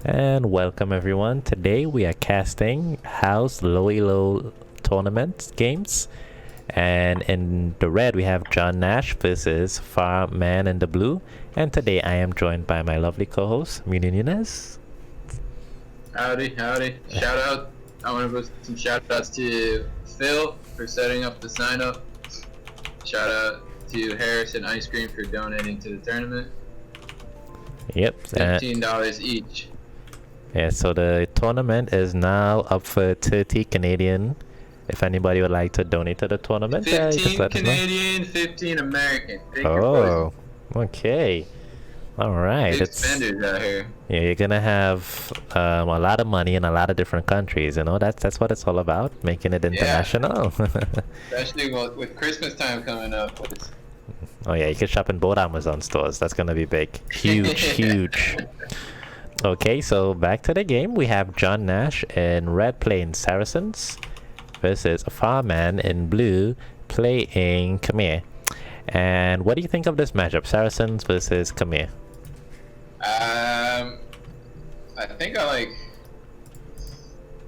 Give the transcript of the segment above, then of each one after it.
And welcome everyone. Today we are casting House Lowy Low tournament games. And in the red we have JohnNash versus Farman in the blue. And today I am joined by my lovely co-host, Nunez. Howdy, howdy. Shout out. I want to put some shout outs to Phil for setting up the sign up. Shout out to Harrison Ice Cream for donating to the tournament. Yep. $15 each. Yeah, so the tournament is now up for 30 Canadian. If anybody would like to donate to the tournament, 15 Canadian, 15 American. Oh, okay. All right. Big spenders out here. Yeah, you're gonna have a lot of money in a lot of different countries. You know, that's what it's all about, making it international. Yeah. Especially with Christmas time coming up. Oh yeah, you can shop in both Amazon stores. That's gonna be big, huge, huge. Okay, so back to the game. We have JohnNash in red playing Saracens versus Farman in blue playing Khmer. And what do you think of this matchup, Saracens versus Khmer? I think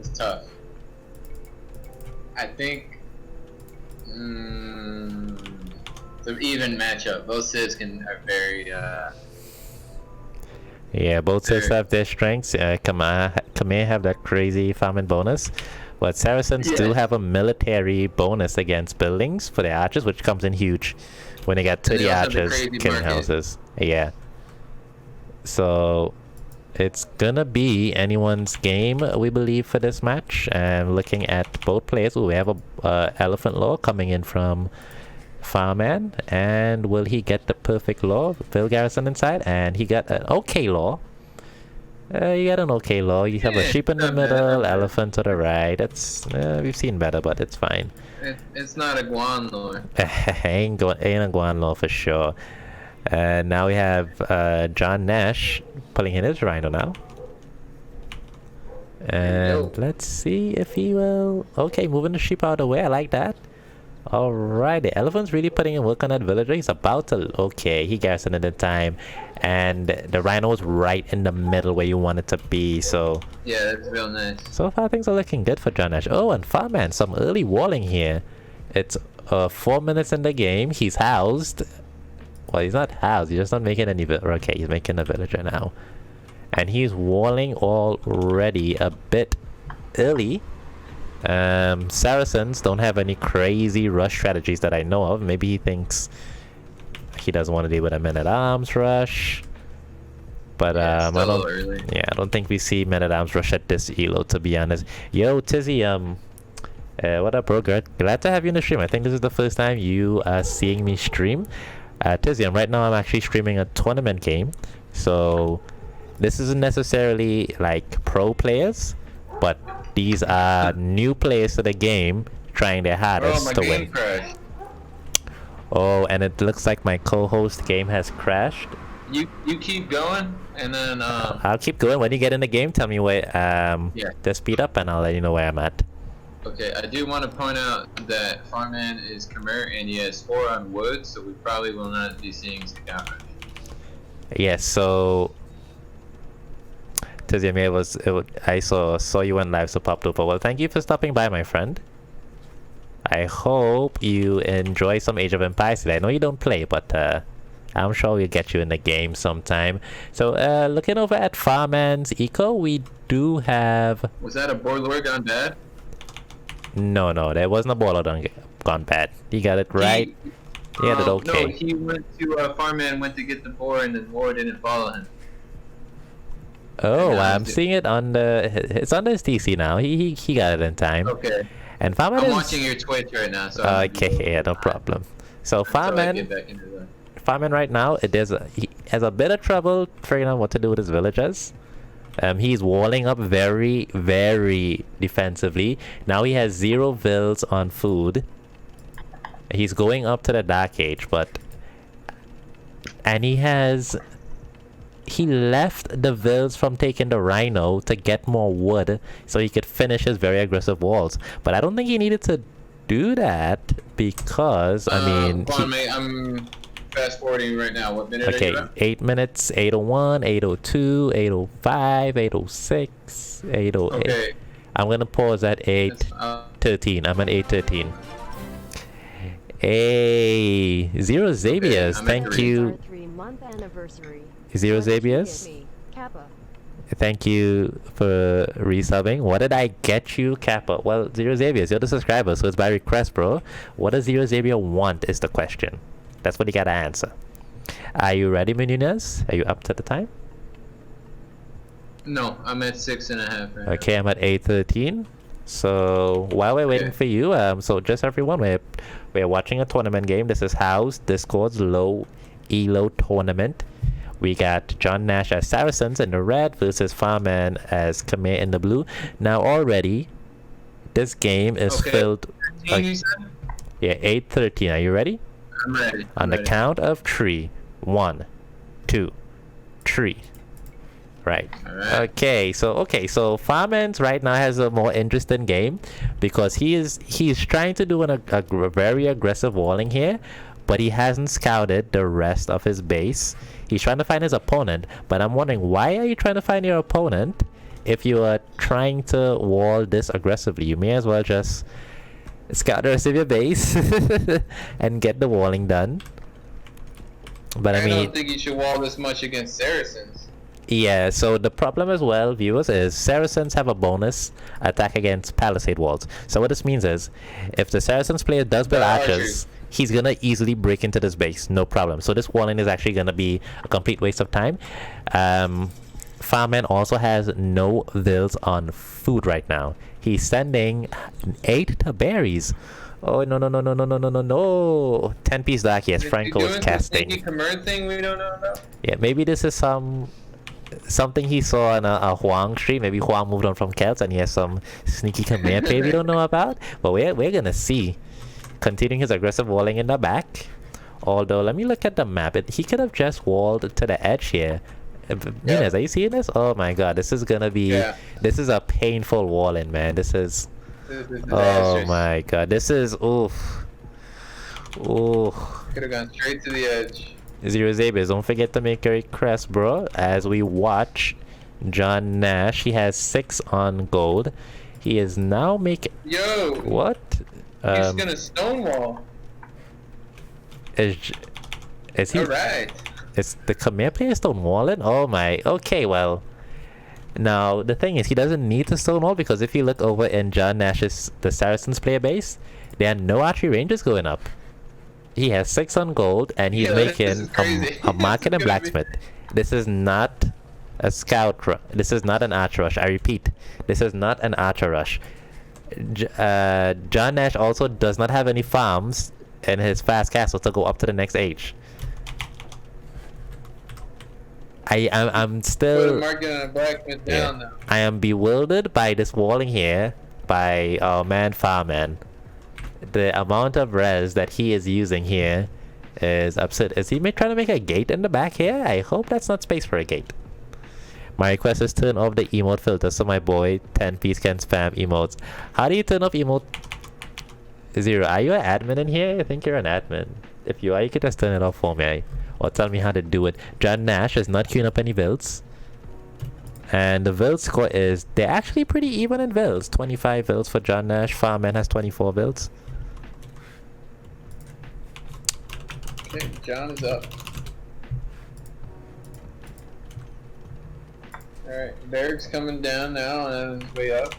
it's tough. I think it's an even matchup. Both civs are very yeah, both civs have their strengths. Khmer have that crazy farming bonus, but Saracens do have a military bonus against buildings for their archers, which comes in huge when they get 30 archers killing houses. Yeah. So it's gonna be anyone's game, we believe, for this match. And looking at both players, we have a elephant law coming in from Farman, and will he get the perfect law? Phil Garrison inside, and he got an okay law. You got an okay law. You have a sheep in the middle, elephant to the right. That's we've seen better, but it's fine. It's not a Guan law. ain't a Guan law for sure. Now we have JohnNash pulling in his rhino now. And let's see if he will. Okay, moving the sheep out of the way. I like that. Alright, the elephant's really putting in work on that villager. He's about to. Okay, he garrisoned it in time. And the rhino is right in the middle where you want it to be. So yeah, that's real nice. So far, things are looking good for JohnNash. Oh, and Farman, some early walling here. It's 4 minutes in the game. He's housed. Well, he's not housed. He's just not making any. Okay, he's making a villager now. And he's walling already a bit early. Saracens don't have any crazy rush strategies that I know of. Maybe he thinks he doesn't want to deal with a men-at-arms rush. But I don't think we see men-at-arms rush at this elo, to be honest. Yo, Tizzy, what up, bro? Glad to have you in the stream. I think this is the first time you are seeing me stream. Tizzy, right now I'm actually streaming a tournament game. So this isn't necessarily like pro players, but these are new players to the game trying their hardest to win. Crashed. Oh, and it looks like my co-host game has crashed. You keep going, and then I'll keep going. When you get in the game, tell me where the speed up, and I'll let you know where I'm at. Okay, I do want to point out that Farman is Khmer and he has 4 on wood, so we probably will not be seeing scout rush. Yes, so I saw you went live, so popped over. Well, thank you for stopping by, my friend. I hope you enjoy some Age of Empires today. I know you don't play, but I'm sure we'll get you in the game sometime. So looking over at Farman's eco, we do have. Was that a Borlord gone bad? No, there wasn't a Borlord gone bad. He got it right. He had it okay. No, he went to Farman went to get the boar, and the boar didn't follow him. Oh, I'm seeing it on the. It's on his TC now. He got it in time. Okay. And Farman I'm watching your Twitch right now, so. Okay, yeah, no problem. So Farman right now, he has a bit of trouble figuring out what to do with his villagers. He's walling up very, very defensively. Now he has 0 vills on food. He's going up to the Dark Age, and he left the vills from taking the rhino to get more wood so he could finish his very aggressive walls. But I don't think he needed to do that because, I mean... fast forwarding right now. What minute Okay, are you at? 8 minutes, 8:01, 8:02, 8:05, 8:06, 8:08. Okay. I'm gonna pause at 8:13. I'm at 8:13. Hey, Zero Zabias, I'm thank at you. 3-month anniversary. Zero What did you Zabias, get me? Kappa. thank you for resubbing. What did I get you, Kappa? Well, Zero Zabias, you're the subscriber, so it's by request, bro. What does Zero Zabia want is the question. That's what you gotta answer. Are you ready, Menunez? Are you up to the time? No, I'm at 6.5 right Okay, I'm at 8:13. So while we're waiting for you, so just everyone, we're watching a tournament game. This is House Discord's low elo tournament. We got JohnNash as Saracens in the red versus Farman as Khmer in the blue. Now already, this game is filled. Yeah, 8:13. Are you ready? I'm ready. On the count of 3. 1, 2, 3. Right. Okay, so Farman's right now has a more interesting game because he's trying to do a very aggressive walling here, but he hasn't scouted the rest of his base. He's trying to find his opponent, but I'm wondering, why are you trying to find your opponent if you are trying to wall this aggressively? You may as well just scout the rest of your base and get the walling done. But I mean, don't think you should wall this much against Saracens. Yeah, so the problem as well, viewers, is Saracens have a bonus attack against palisade walls. So what this means is, if the Saracens player does build archers, he's gonna easily break into this base, no problem. So this walling is actually gonna be a complete waste of time. Farman also has no vills on food right now. He's sending 8 berries. Oh no no no no no no no no no! 10-piece dark. Yes, Franco is casting. Thing we don't know about? Yeah, maybe this is something he saw on a Huang stream. Maybe Huang moved on from Celts and he has some sneaky Khmer play we don't know about. But we're gonna see. Continuing his aggressive walling in the back. Although, let me look at the map. He could have just walled to the edge here. Nunez, are you seeing this? Oh my god, this is gonna be... Yeah. This is a painful walling, man. This is... Oh my god, this is... Oof. Oof. Could have gone straight to the edge. Zero Zabias, don't forget to make your request, bro. As we watch JohnNash, he has 6 on gold. He is now making... Yo! What? He's gonna stonewall. Is he... Alright. Is the Khmer player stonewalling? Oh my... Okay, well... Now, the thing is, he doesn't need to stonewall because if you look over in JohnNash's... The Saracens player base, there are no archery ranges going up. He has 6 on gold and he's making a market and blacksmith. This is not a scout rush. This is not an archer rush. I repeat, this is not an archer rush. JohnNash also does not have any farms in his fast castle to go up to the next age. I'm still... I am bewildered by this walling here by our man Farman. The amount of res that he is using here is absurd. Is he trying to make a gate in the back here? I hope that's not space for a gate. My request is turn off the emote filter so my boy 10-piece can spam emotes. How do you turn off emote? Zero, are you an admin in here? I think you're an admin. If you are, you could just turn it off for me. Or tell me how to do it. JohnNash is not queuing up any builds. And the build score is... They're actually pretty even in builds. 25 builds for JohnNash. Farman has 24 builds. Okay, John is up. Alright, Berg's coming down now and his way up.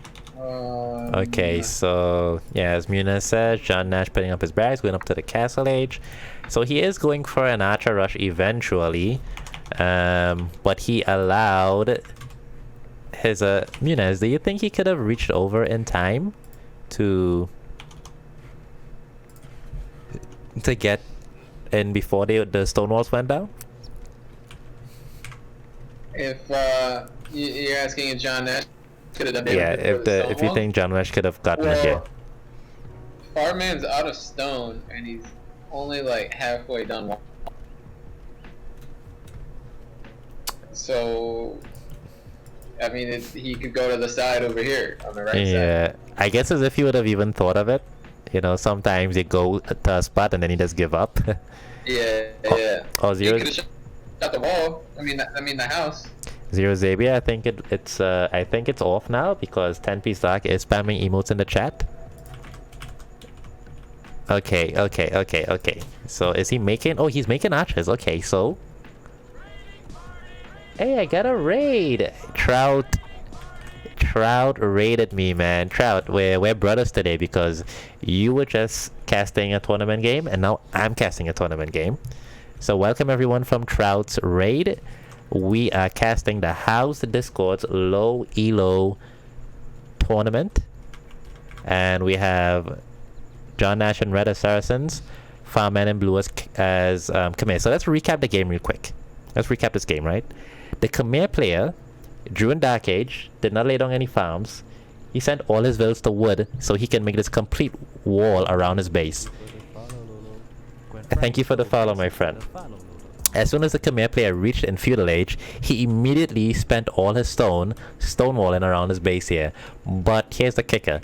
Okay, so yeah, as Muna says, JohnNash putting up his bags, going up to the castle age. So he is going for an archer rush eventually, but he allowed his Munez. Do you think he could have reached over in time to get in before the stone walls went down? If you're asking if JohnNash could have done it, yeah, if you think JohnNash could have gotten it here. Farman's out of stone and he's only like halfway done. So, I mean, he could go to the side over here on the right side. Yeah, I guess as if he would have even thought of it, You know, sometimes you go to a spot and then you just give up. Yeah. Oh, You zero, could have shot the wall. I mean the house. zero Xavier. I think it's off now because 10-piece dark is spamming emotes in the chat. Okay. So is he making? Oh, he's making archers. Okay, so. Hey, I got a raid. Trout raided me, man. Trout, we're brothers today because you were just casting a tournament game and now I'm casting a tournament game. So welcome everyone from Trout's raid. We are casting the House Discord's low elo tournament, and we have JohnNash and Red as Saracens, Farman and Blue as Khmer. So let's recap the game real quick. Let's recap this game, right? The Khmer player drew in Dark Age, did not lay down any farms. He sent all his villas to wood so he can make this complete wall around his base. Thank you for the follow, my friend. As soon as the Khmer player reached in Feudal Age, he immediately spent all his stonewalling around his base here. But here's the kicker.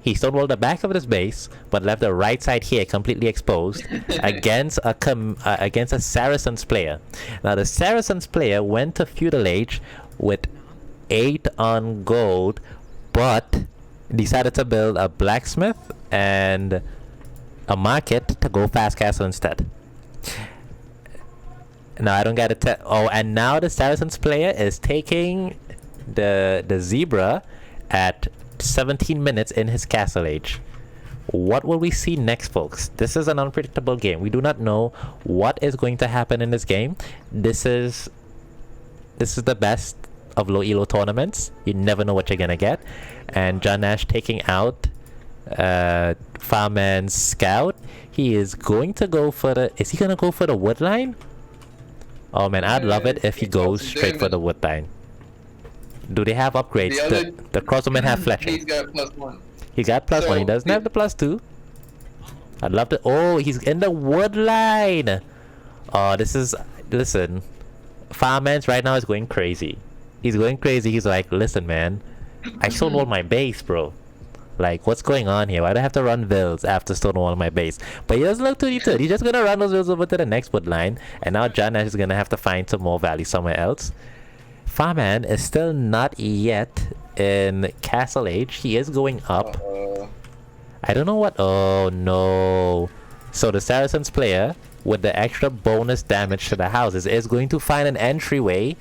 He stonewalled the back of his base, but left the right side here completely exposed against a Saracens player. Now the Saracens player went to Feudal Age with 8 on gold, but decided to build a blacksmith and a market to go fast castle instead. Now I don't get it. Oh, and now the Saracens player is taking the zebra at 17 minutes in his castle age. What will we see next, folks? This is an unpredictable game. We do not know what is going to happen in this game. This is the best of low elo tournaments. You never know what you're gonna get. And JohnNash taking out Farman's scout. He is going to go for the. Is he gonna go for the wood line? Oh man, I'd love it if he goes straight for the wood line. Do they have upgrades? The crossbowmen have fletching. He's got +1. He's got +1. He doesn't have the +2. I'd love to. Oh, he's in the wood line. Oh, this is. Listen, Farman's right now is going crazy. He's going crazy. He's like, listen, man, I stonewalled my base, bro. Like, what's going on here? Why do I have to run vills after stonewalling my base? But he doesn't look too deterred. He's just gonna run those vills over to the next wood line, and now JohnNash is gonna have to find some more value somewhere else. Farman is still not yet in Castle Age. He is going up. I don't know what. Oh no! So the Saracens player, with the extra bonus damage to the houses, is going to find an entryway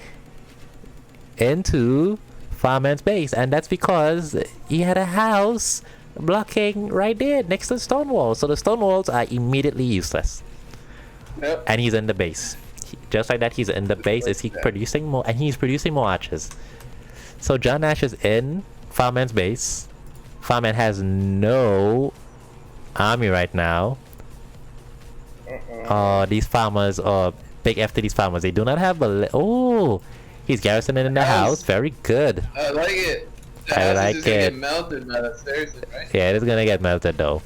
into Farman's base, and that's because he had a house blocking right there next to the stone wall. So the stone walls are immediately useless. Yep. And he's in the base. Just like that, he's in the base. Is he producing more? And he's producing more archers. So JohnNash is in Farman's base. Farman has no army right now. Oh, these farmers. Oh, big F to these farmers. They do not have a. Oh, he's garrisoning in the house. Very good. I like it. The I house like is gonna it. get melted by that seriously, right? Yeah, it is gonna get melted though.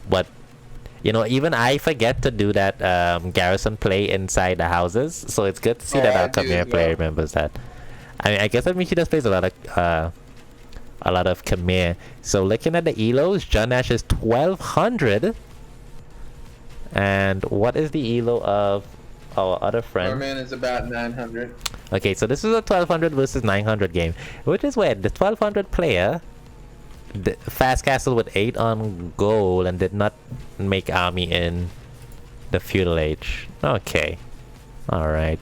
But you know, even I forget to do that garrison play inside the houses, so it's good to see that our Khmer player remembers that. I mean, I guess that means he just plays a lot of Khmer. So looking at the elos, JohnNash is 1200, and what is the elo of our other friend? Farman is about 900. Okay, so this is a 1200 versus 900 game, which is where the 1200 player fast castle with 8 on gold and did not make army in the feudal age. Okay, all right.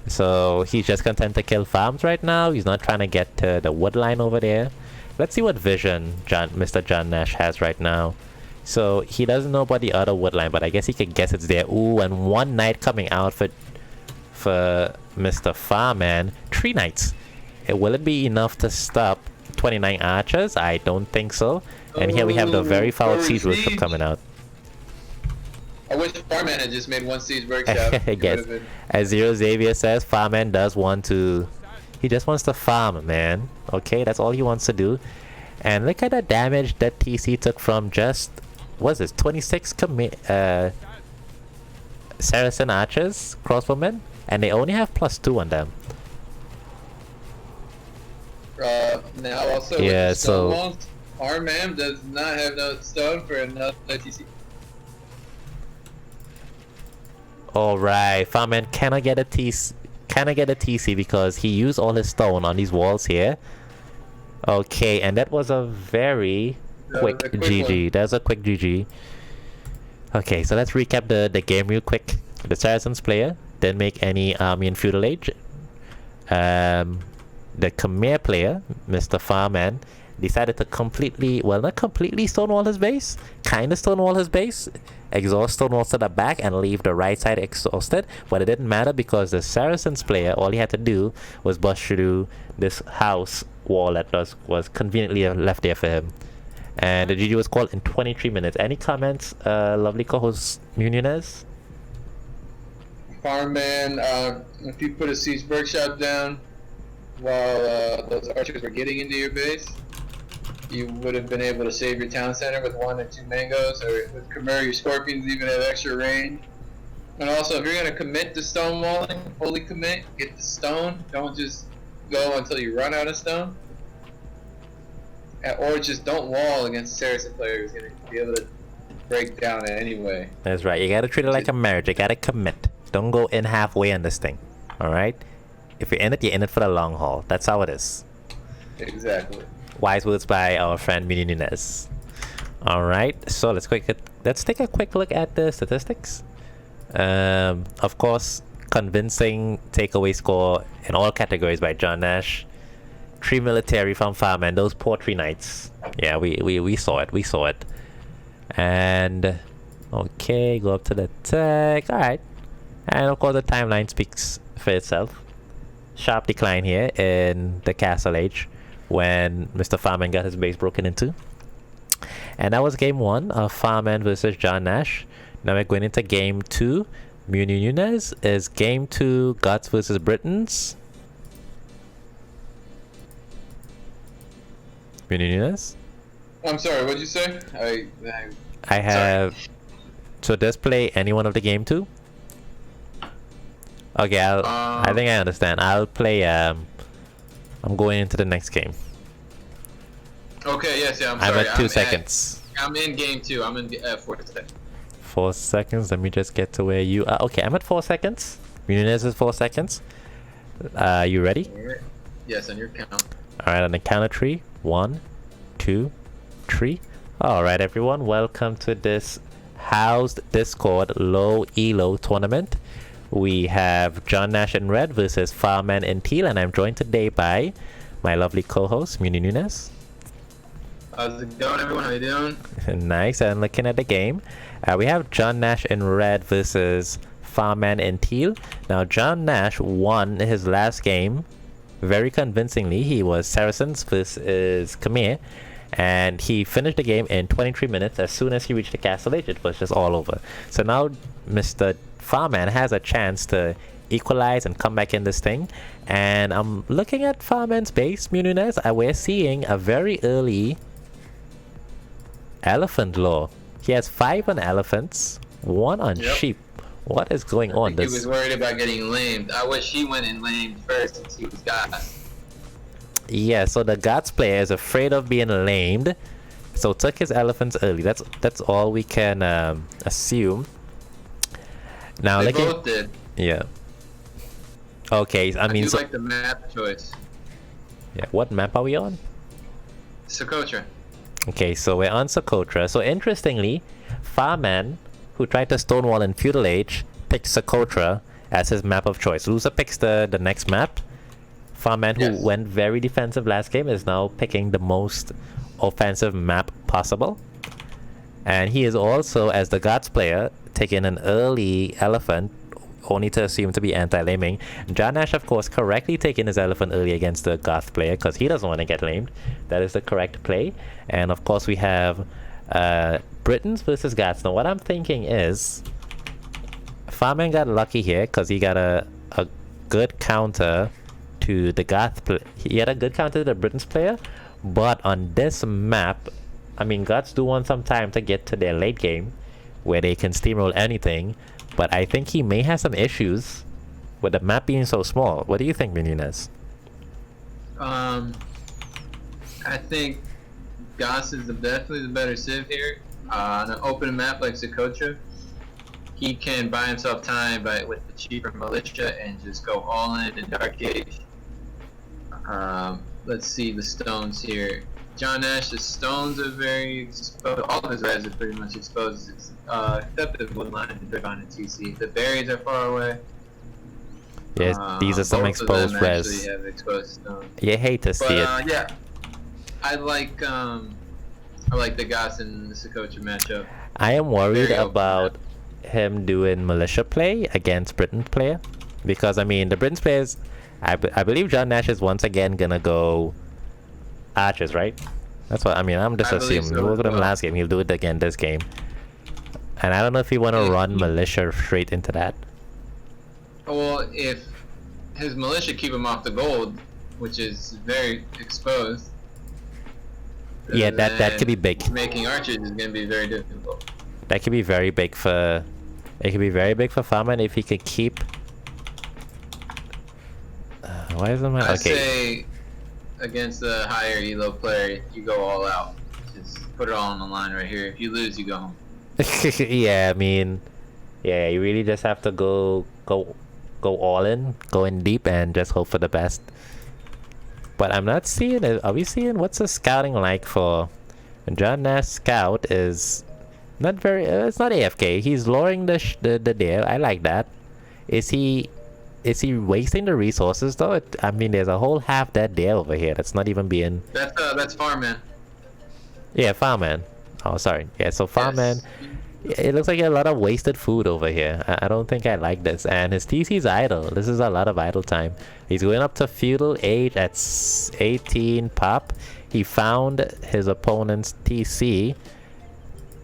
So he's just content to kill farms right now. He's not trying to get to the wood line over there. Let's see what vision Mr. JohnNash has right now. So he doesn't know about the other wood line, but I guess he can guess it's there. Ooh, and one knight coming out for Mr. Farman. 3 knights. Will it be enough to stop 29 archers? I don't think so. And here we have the very foul siege workshop coming out. I wish Farman had just made 1 siege workshop. I guess. As Zero Xavier says, Farman does want to. He just wants to farm, man. Okay, that's all he wants to do. And look at the damage that TC took from just. What's this? 26 Saracen archers, crossbowmen, and they only have +2 on them. Now also Yeah, with the so stone walls. Our man does not have no stone for another TC. Alright, Farman cannot get a TC because he used all his stone on these walls here. Okay, and that was a very quick GG. One. That's a quick GG. Okay, so let's recap the game real quick. The Saracens player didn't make any army in feudal age. The Khmer player, Mr. Farman, decided to completely, well, not completely stonewall his base, kind of stonewall his base, exhaust stonewalls to the back and leave the right side exhausted, but it didn't matter because the Saracens player, all he had to do was bust through this house wall that was conveniently left there for him. And the GG was called in 23 minutes. Any comments, lovely co-host Munionez? Farmman, if you put a siege workshop down while those archers were getting into your base, you would have been able to save your town center with 1 or 2 mangoes, or with Khmer, your scorpions even have extra range. And also, if you're going to commit to stone walling, fully commit, get the stone, don't just go until you run out of stone. Or just don't wall against a Saracen player who's going to be able to break down it anyway. That's right, you gotta treat it like a marriage, you gotta commit. Don't go in halfway on this thing, alright? If you're in it for the long haul. That's how it is. Exactly. Wise words by our friend Mini Nunez. Alright, so let's take a quick look at the statistics. Of course, convincing takeaway score in all categories by JohnNash. 3 military from Farman, those poor 3 knights. Yeah, we saw it. And okay, go up to the tech. Alright. And of course the timeline speaks for itself. Sharp decline here in the Castle Age when Mr. Farman got his base broken into. And that was game 1 of Farman versus JohnNash. Now we're going into game 2. Muni Nunez is game 2 Goths versus Britons. Muni Nunez? I'm sorry, what'd you say? I have... So just play any one of the game 2? Okay, I think I understand. I'll play... I'm going into the next game. Okay, yes, yeah, I'm sorry. I'm at 2 seconds. I'm in game 2. I'm in 4 seconds. 4 seconds. Let me just get to where you are. Okay, I'm at 4 seconds. Munez is 4 seconds. You ready? Yes, on your count. Alright, on the count of 3. 1, 2, 3. Alright, everyone. Welcome to this housed Discord low elo tournament. We have JohnNash in red versus Farman in teal, and I'm joined today by my lovely co-host Muni Nunez. How's it going, everyone? How you doing? Nice. And looking at the game, we have JohnNash in red versus Farman in teal. Now JohnNash won his last game very convincingly. He was Saracens versus Khmer, and he finished the game in 23 minutes. As soon as he reached the Castle Age, it was just all over. So now Mr. Farman has a chance to equalize and come back in this thing. And I'm looking at Farman's base, Munez. We're seeing a very early elephant law. He has 5 on elephants, 1 on sheep. What is going on? He was worried about getting lamed. I wish he went and lamed first since he was Goths. Yeah, so the Goths player is afraid of being lamed, so took his elephants early. That's all we can assume. Now, they both did. Yeah. Okay, I mean, do like the map choice. Yeah, what map are we on? Socotra. Okay, so we're on Socotra. So interestingly, Farman, who tried to stonewall in feudal age, picked Socotra as his map of choice. Loser picks the next map. Farman, who went very defensive last game, is now picking the most offensive map possible. And he is also, as the Goths player, taking an early elephant, only to assume to be anti-laming. JohnNash, of course, correctly taking his elephant early against the Goth player because he doesn't want to get lamed. That is the correct play. And of course, we have Britons versus Goths. Now, what I'm thinking is Farman got lucky here because he got a good counter to the Goth player. He had a good counter to the Britons player, but on this map, I mean, Goths do want some time to get to their late game where they can steamroll anything, but I think he may have some issues with the map being so small. What do you think, Munez? I think Goss is definitely the better civ here. On an open map like Socotra, he can buy himself time with the cheaper militia and just go all in Dark Age. Let's see the stones here. JohnNash's stones are very exposed. All of his res are pretty much exposed, except the woodline and Dragon and TC. The berries are far away. Yes, these are some exposed res. Have exposed stones. You hate to see it. Yeah, I like the Goss and the Socotra matchup. I am worried Very open about him doing militia play against Britain's player, because I mean the Britain's players, I believe JohnNash is once again gonna go archers, right? That's what I mean. I'm just assuming. So, Look at him last game. He'll do it again this game. And I don't know if he want to run militia straight into that. Well, if his militia keep him off the gold, which is very exposed. Yeah, that could be big. Making archers is going to be very difficult. That could be very big for. It could be very big for Farman if he could keep. Why isn't my I okay? say against the higher elo player, you go all out. Just put it all on the line right here. If you lose, you go home. Yeah, I mean, yeah, you really just have to go all in, go in deep, and just hope for the best. But I'm not seeing it. Are we seeing what's the scouting like for JohnNash? Scout is not very. It's not AFK. He's lowering the deer. I like that. Is he wasting the resources though? I mean, there's a whole half dead deer over here that's not even being. That's Farman. Yeah, Farman. Oh, sorry. Yeah, so Farman. Yes. It looks like a lot of wasted food over here. I don't think I like this. And his TC's idle. This is a lot of idle time. He's going up to feudal age at 18 pop. He found his opponent's TC.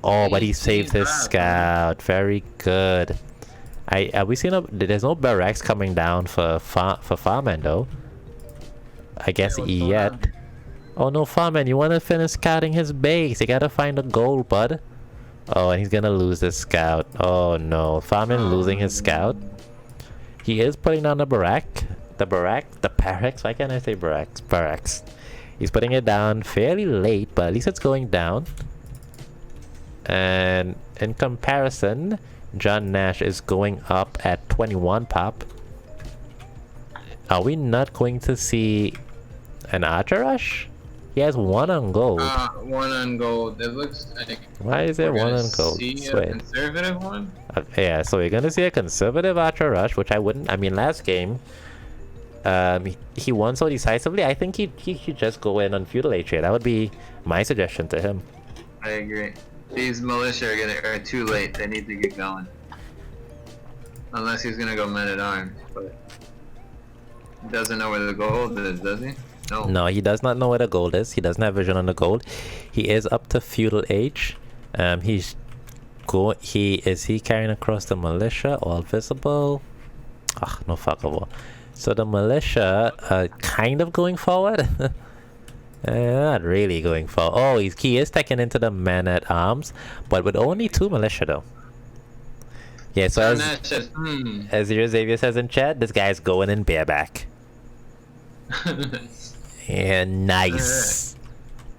Oh, but he saved his scout. Very good. We seen there's no barracks coming down for Farman though. I guess yet. Oh no, Farman, you want to finish scouting his base. You gotta find a goal, bud. Oh, and he's gonna lose his scout. Oh no, Farman losing his scout. He is putting down the barracks. Why can't I say barracks? He's putting it down fairly late, but at least it's going down. And in comparison, JohnNash is going up at 21 pop. Are we not going to see an archer rush? He has one on gold. One on gold. It looks like. Why is there one on gold? See a conservative one? Yeah, so we're gonna see a conservative archer rush, which I wouldn't. I mean, last game, he won so decisively. I think he should just go in on feudal age here. That would be my suggestion to him. I agree. These militia are too late. They need to get going. Unless he's gonna go men at arms, but he doesn't know where the gold is, does he? No. No, he does not know where the gold is. He doesn't have vision on the gold. He is up to feudal age. Is he carrying across the militia? All visible. Ah, no fuckable. So the militia kind of going forward. Not really going forward. Oh, he is taking into the men at arms, but with only 2 militia though. Yeah, so as your Xavier says in chat, this guy's going in bareback. Yeah, nice.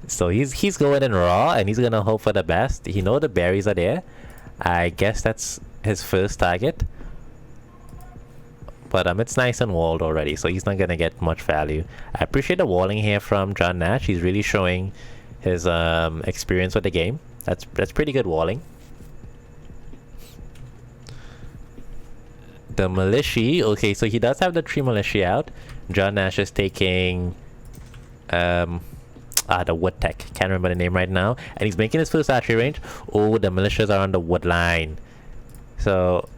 So he's going in raw, and he's gonna hope for the best. He know the berries are there. I guess that's his first target. But it's nice and walled already, so he's not gonna get much value. I appreciate the walling here from JohnNash. He's really showing his experience with the game. That's pretty good walling. The militia. Okay, so he does have the 3 militia out. JohnNash is taking the wood tech. Can't remember the name right now. And he's making his first archery range. Oh, the militias are on the wood line. So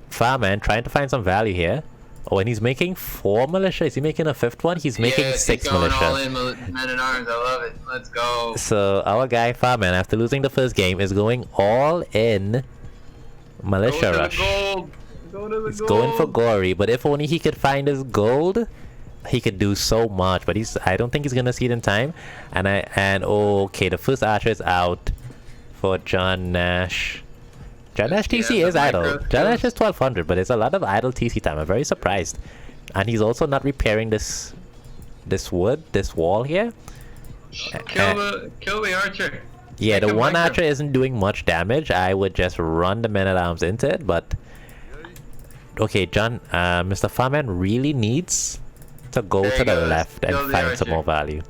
Farman trying to find some value here. Oh, and he's making 4 militia. Is he making a 5th one? He's making 6 militia. All in men at arms. I love it. Let's go. So our guy Farman, after losing the first game, is going all in militia rush. He's going for gory, but if only he could find his gold, he could do so much. But I don't think he's gonna see it in time. Okay, the first archer is out for JohnNash. JohnNash TC is idle. JohnNash is 1200, but there's a lot of idle TC time. I'm very surprised. And he's also not repairing this wall here. Kill the archer. Yeah, Make the him one like archer isn't doing much damage. I would just run the men-at-arms into it, but... Okay, Mr. Farman really needs to go There to he the goes. left and Kill the find some archer. more value.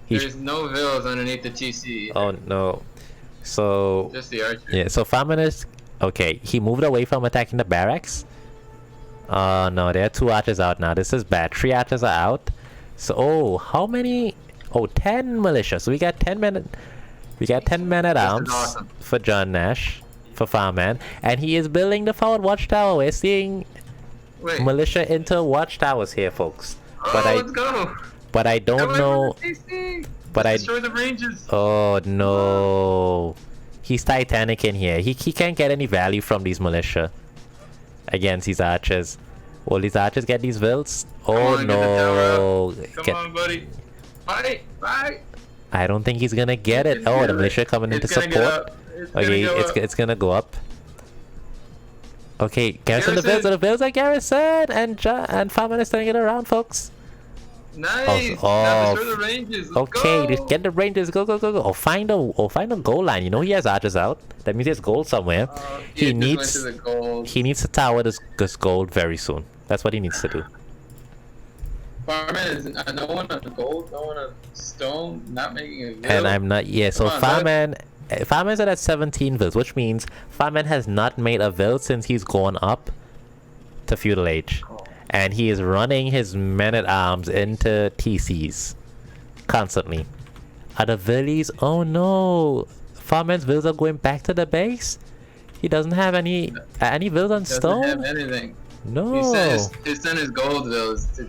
There's no vills underneath the TC. Oh, no. So... Just the archer. Yeah, so Farman is... Okay, he moved away from attacking the barracks. Oh, no, there are 2 archers out now. This is bad. 3 archers are out. So, oh, how many... Oh, 10 militia. So we got 10 men... We got 10 men at arms awesome. for JohnNash, for Farman, and he is building the forward watchtower. We're seeing militia into watchtowers here, folks. But let's go. But I don't know. But destroy the ranges. Oh no, he's Titanic in here. He can't get any value from these militia against these archers. Will these archers get these vills? Oh no! Come on, buddy. Fight! I don't think he's gonna get it. Oh, the militia coming into support. Okay, it's gonna go up. Okay, garrison the vills are garrison, and Farman is turning it around, folks. Nice. Now destroy the ranges. Let's okay, go. just get the ranges. Go. Or find a goal line. You know he has archers out. That means there's gold somewhere. He needs to tower this gold very soon. That's what he needs to do. Farman is no one on gold, no one on stone, not making a vill. And I'm not. Yeah, so Farman's at 17 vills, which means Farman has not made a vill since he's gone up to feudal age. And he is running his men-at-arms into TCs constantly. Are the villies? Oh no! Farman's vills are going back to the base? He doesn't have any vills on stone? Doesn't have anything. No. He says he sent his gold vills to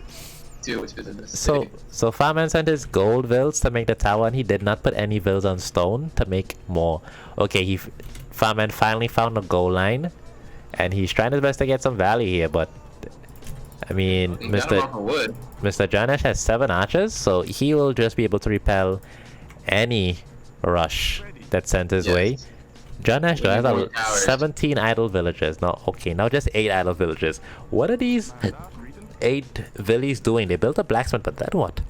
which was in the city. So Farman sent his gold vills to make the tower, and he did not put any vills on stone to make more. Okay, Farman finally found a goal line, and he's trying his best to get some value here, but I mean, Mr. JohnNash has 7 archers, so he will just be able to repel any rush that's sent his way. JohnNash has 17 idle villagers. Now, okay, now just 8 idle villagers. What are these 8 villies doing? They built a blacksmith, but then what?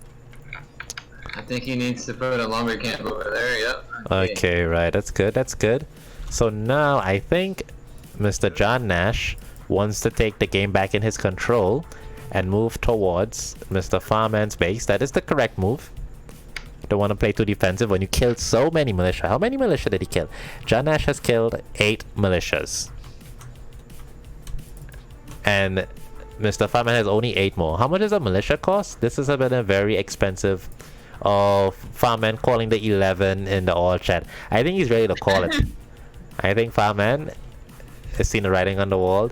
I think he needs to put a lumber camp over there, yep. Okay, right, that's good. So now, I think Mr. JohnNash wants to take the game back in his control and move towards Mr. Farman's base. That is the correct move. Don't want to play too defensive when you killed so many militia. How many militia did he kill? JohnNash has killed 8 militias. And Mr. Farman has only 8 more. How much does a militia cost? This has been a very expensive Farman calling the 11 in the all chat. I think he's ready to call it. I think Farman has seen the writing on the wall.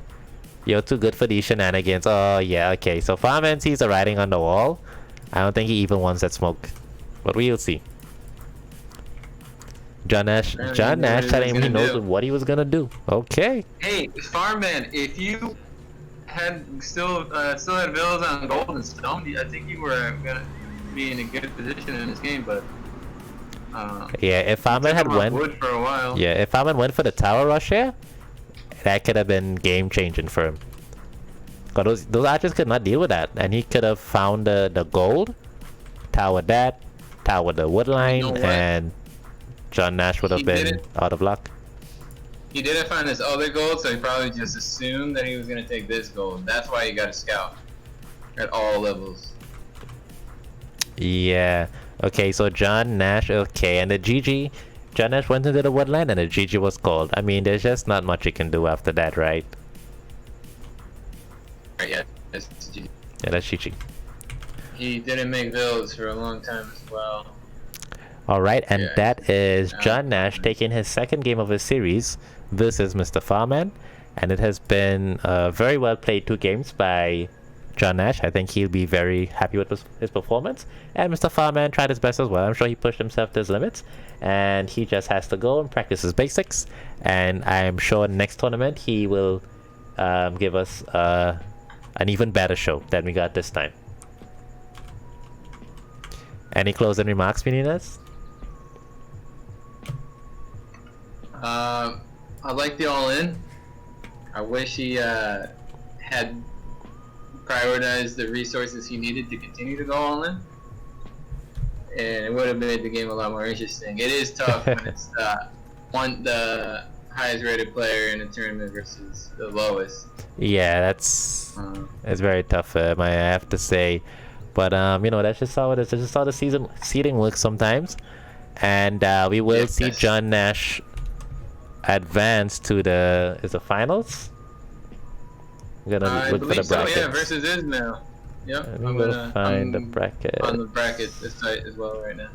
You're too good for these shenanigans. Oh yeah, okay. So Farman sees the writing on the wall. I don't think he even wants that smoke. But we'll see. JohnNash telling him he knows what he was gonna do. Okay. Hey, Farman, if you had still had villas on gold and stone, I think you were gonna be in a good position in this game. But yeah, if Farman had went wood for a while. Yeah, if Farman went for the tower rush here, that could have been game changing for him. Cause those archers could not deal with that, and he could have found the gold, towered that, towered the wood line, and JohnNash would have been out of luck. He didn't find this other gold, so he probably just assumed that he was gonna take this gold. That's why he got a scout at all levels. Yeah. Okay, so JohnNash. Okay, and the GG. JohnNash went into the woodland, and the GG was called. I mean, there's just not much you can do after that, right? Yeah, that's GG. Yeah, that's GG. He didn't make villas for a long time as well. Alright, and that is JohnNash taking his 2nd game of his series. This is Mr. Farman, and it has been very well played 2 games by JohnNash. I think he'll be very happy with his performance. And Mr. Farman tried his best as well. I'm sure he pushed himself to his limits, and he just has to go and practice his basics. And I'm sure next tournament he will give us an even better show than we got this time. Any closing remarks, Menendez? I like the all-in. I wish he had prioritized the resources he needed to continue to go all-in. and it would have made the game a lot more interesting. It is tough when it's the highest rated player in a tournament versus the lowest. Yeah, it's very tough. I have to say, but you know, that's just how it is. That's just how the seeding works sometimes, and we will see JohnNash advance to the finals. I'm gonna look for the bracket. So, yeah, versus Ismail. Yep, I'm gonna find the bracket. On the bracket this site as well right now.